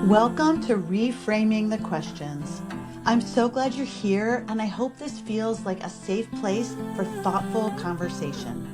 Welcome to Reframing the Questions. I'm so glad you're here, and I hope this feels like a safe place for thoughtful conversation.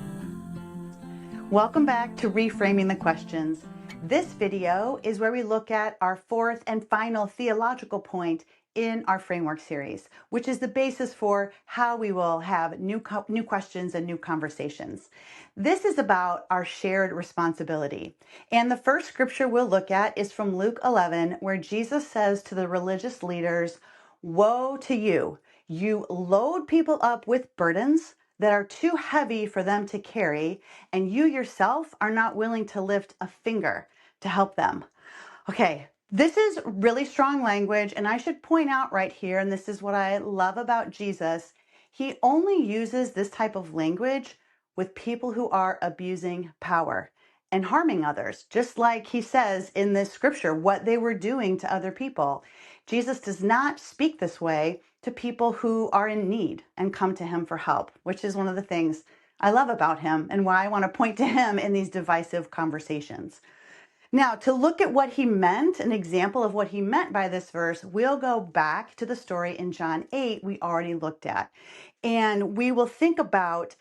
Welcome back to Reframing the Questions. This video is where we look at our fourth and final theological point in our framework series, which is the basis for how we will have new questions and new conversations. This is about our shared responsibility. And the first scripture we'll look at is from Luke 11, where Jesus says to the religious leaders, "Woe to you! You load people up with burdens that are too heavy for them to carry, and you yourself are not willing to lift a finger to help them." Okay, this is really strong language, and I should point out right here, and this is what I love about Jesus, he only uses this type of language with people who are abusing power and harming others, just like he says in this scripture what they were doing to other people. Jesus does not speak this way to people who are in need and come to him for help, which is one of the things I love about him and why I want to point to him in these divisive conversations. Now, to look at what he meant, an example of what he meant by this verse, we'll go back to the story in John 8 we already looked at. And we will think about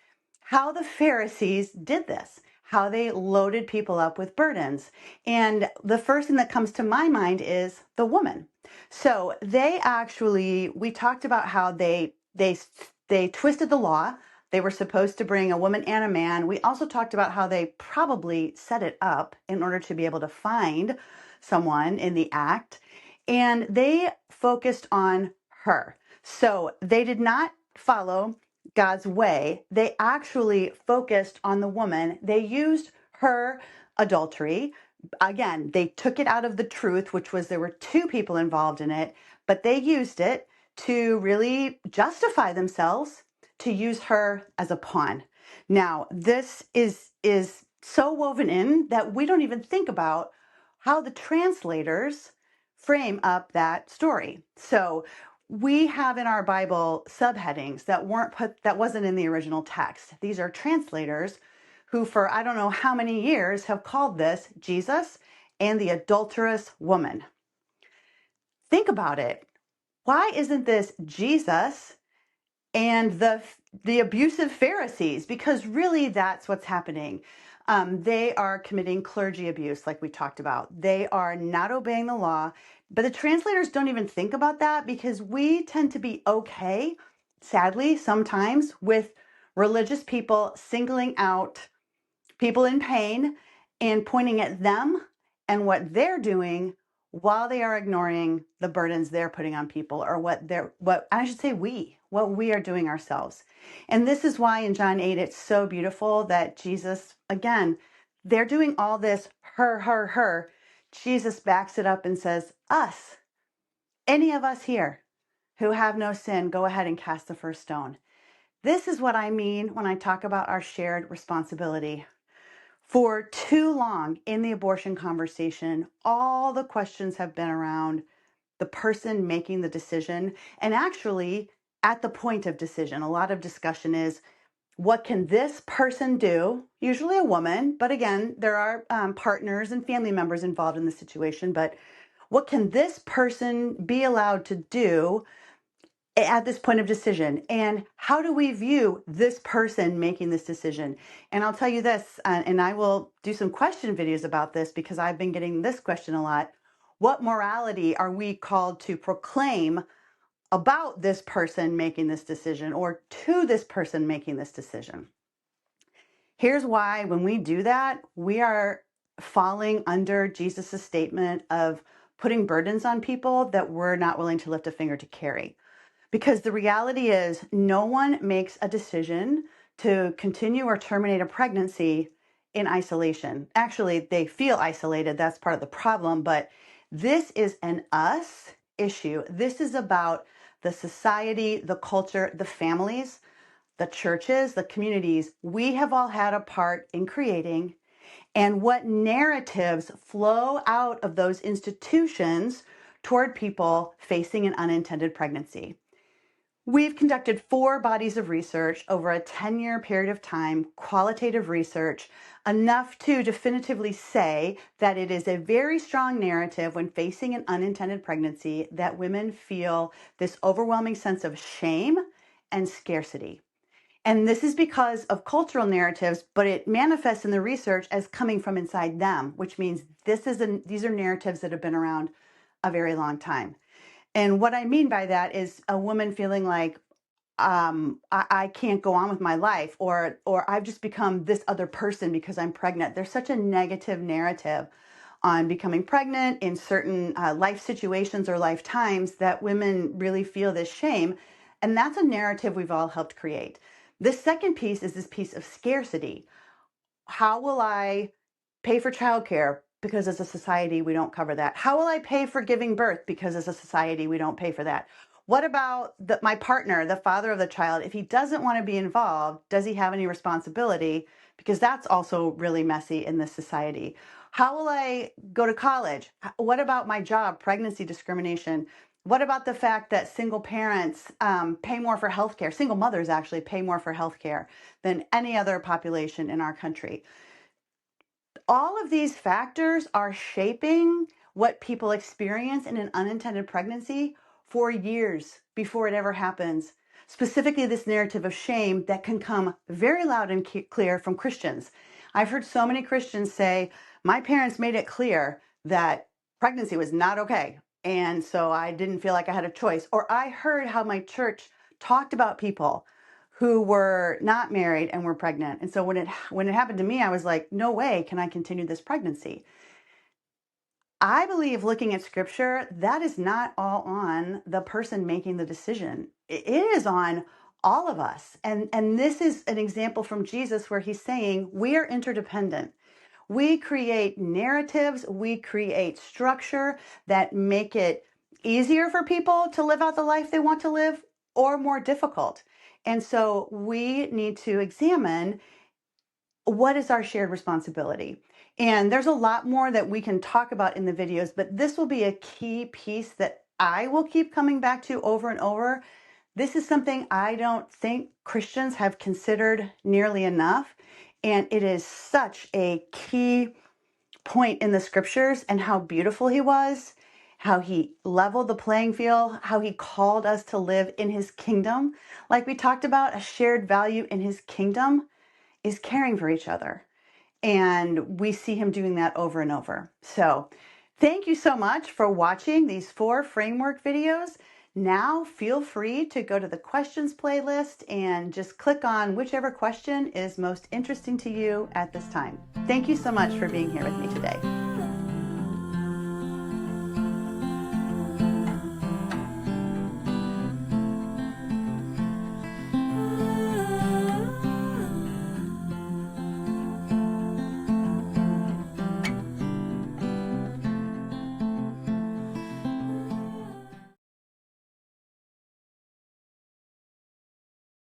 how the Pharisees did this, how they loaded people up with burdens. And the first thing that comes to my mind is the woman. So we talked about how they twisted the law. They were supposed to bring a woman and a man. We also talked about how they probably set it up in order to be able to find someone in the act. And they focused on her. So they did not follow God's way. They actually focused on the woman. They used her adultery. Again, they took it out of the truth, which was there were two people involved in it, but they used it to really justify themselves, to use her as a pawn. Now, this is so woven in that we don't even think about how the translators frame up that story. So we have in our Bible subheadings that wasn't in the original text. These are translators who for I don't know how many years have called this Jesus and the adulterous woman. Think about it. Why isn't this Jesus and the abusive Pharisees? Because really that's what's happening. They are committing clergy abuse, like we talked about. They are not obeying the law, but the translators don't even think about that because we tend to be okay, sadly, sometimes with religious people singling out people in pain and pointing at them and what they're doing while they are ignoring the burdens they're putting on people, or what we are doing ourselves. And this is why in John 8 it's so beautiful that Jesus, again, they're doing all this her. Jesus backs it up and says, us, any of us here who have no sin, go ahead and cast the first stone. This is what I mean when I talk about our shared responsibility. For too long in the abortion conversation, all the questions have been around the person making the decision. And actually, at the point of decision, a lot of discussion is, what can this person do? Usually a woman, but again, there are partners and family members involved in the situation. But what can this person be allowed to do at this point of decision, and how do we view this person making this decision? And I'll tell you this, and I will do some question videos about this because I've been getting this question a lot. What morality are we called to proclaim about this person making this decision, or to this person making this decision? Here's why when we do that, we are falling under Jesus' statement of putting burdens on people that we're not willing to lift a finger to carry. Because the reality is, no one makes a decision to continue or terminate a pregnancy in isolation. Actually, they feel isolated. That's part of the problem. But this is an us issue. This is about the society, the culture, the families, the churches, the communities we have all had a part in creating, and what narratives flow out of those institutions toward people facing an unintended pregnancy. We've conducted 4 bodies of research over a 10-year period of time, qualitative research, enough to definitively say that it is a very strong narrative when facing an unintended pregnancy that women feel this overwhelming sense of shame and scarcity. And this is because of cultural narratives, but it manifests in the research as coming from inside them, which means these are narratives that have been around a very long time. And what I mean by that is a woman feeling like I can't go on with my life, or I've just become this other person because I'm pregnant. There's such a negative narrative on becoming pregnant in certain life situations or lifetimes that women really feel this shame. And that's a narrative we've all helped create. The second piece is this piece of scarcity. How will I pay for childcare? Because as a society, we don't cover that. How will I pay for giving birth? Because as a society, we don't pay for that. What about my partner, the father of the child? If he doesn't want to be involved, does he have any responsibility? Because that's also really messy in this society. How will I go to college? What about my job, pregnancy discrimination? What about the fact that single parents pay more for healthcare? Single mothers actually pay more for healthcare than any other population in our country. All of these factors are shaping what people experience in an unintended pregnancy for years before it ever happens. Specifically, this narrative of shame that can come very loud and clear from Christians. I've heard so many Christians say, my parents made it clear that pregnancy was not okay, and so I didn't feel like I had a choice. Or I heard how my church talked about people who were not married and were pregnant. And so when it happened to me, I was like, no way can I continue this pregnancy. I believe, looking at scripture, that is not all on the person making the decision. It is on all of us. And this is an example from Jesus where he's saying we are interdependent. We create narratives, we create structure that make it easier for people to live out the life they want to live or more difficult. And so we need to examine what is our shared responsibility. And there's a lot more that we can talk about in the videos, but this will be a key piece that I will keep coming back to over and over. This is something I don't think Christians have considered nearly enough. And it is such a key point in the scriptures, and how beautiful he was, how he leveled the playing field, how he called us to live in his kingdom. Like we talked about, a shared value in his kingdom is caring for each other. And we see him doing that over and over. So thank you so much for watching these 4 framework videos. Now feel free to go to the questions playlist and just click on whichever question is most interesting to you at this time. Thank you so much for being here with me today.